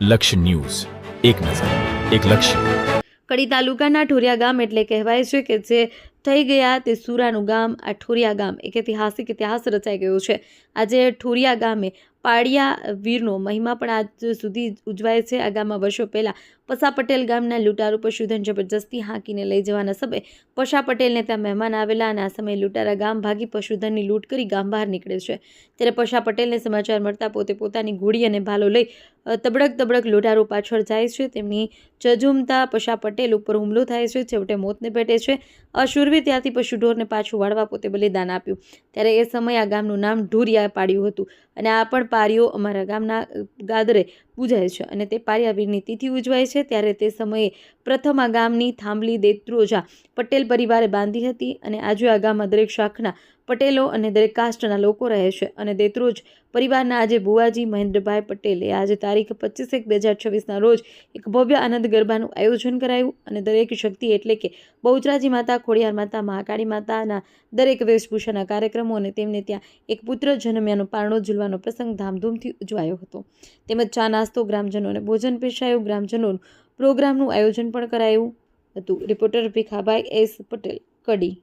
લક્ષ્ય ન્યૂઝ, એક નજર, એક લક્ષ્ય। કડી તાલુકાના ઠોરિયા ગામ એટલે કહેવાય છે કે જે થઈ ગયા તે સુરાનું ગામ। આ ઠોરિયા ગામ એક ઐતિહાસિક ઇતિહાસ રચાઈ ગયો છે। આજે ઠોરિયા ગામે પાળિયા વીરનો મહિમા પણ આજ સુધી ઉજવાય છે। આ ગામમાં વર્ષો પહેલા પસા પટેલ ગામના લૂંટારૂ પશુધન જબરજસ્તી હાંકીને લઈ જવાના સમયે પસા પટેલને ત્યાં મહેમાન આવેલા અને આ સમયે લૂંટારા ગામ ભાગી પશુધનની લૂંટ કરી ગામ બહાર નીકળે છે। ત્યારે પસા પટેલને સમાચાર મળતા પોતે પોતાની ઘોડી અને ભાલો લઈ તબડક લૂંટારૂ પાછળ જાય છે। તેમની ઝઝૂમતા પસા પટેલ ઉપર હુમલો થાય છે, છેવટે મોતને ભેટે છે। અશૂરવીર ત્યાંથી પશુ ઢોરને પાછું વાળવા પોતે બલિદાન આપ્યું। ત્યારે એ સમયે આ ગામનું નામ ઢોરિયા પાડ્યું હતું અને આ પણ પારીઓ અમારા ગામના ગાદરે પૂજાય છે અને તે પારિયાવીરની તિથિ ઉજવાય છે। ત્યારે તે સમયે પ્રથમ આ ગામની થાંભલી દેત્રોજા પટેલ પરિવારે બાંધી હતી અને આજે આ ગામમાં દરેક શાખના પટેલો અને દરેક કાસ્ટના લોકો રહે છે અને દેત્રોજ પરિવારના આજે બુવાજી મહેન્દ્રભાઈ પટેલે આજે તારીખ 25/1/2026ના રોજ એક ભવ્ય આનંદ ગરબાનું આયોજન કરાયું અને દરેક શક્તિ એટલે કે બહુચરાજી માતા, ખોડિયાર માતા, મહાકાળી માતાના દરેક વેશભૂષાના કાર્યક્રમો અને તેમને ત્યાં એક પુત્ર જન્મ્યાનો પારણો ઝૂલવાનો પ્રસંગ ધામધૂમથી ઉજવાયો હતો। તેમજ ચા નાસ્તો, ગ્રામજનોને ભોજન પીરસાયું, ગ્રામજનોનું પ્રોગ્રામનું આયોજન પણ કરાયું હતું। રિપોર્ટર ભીખાભાઈ એસ પટેલ, કડી।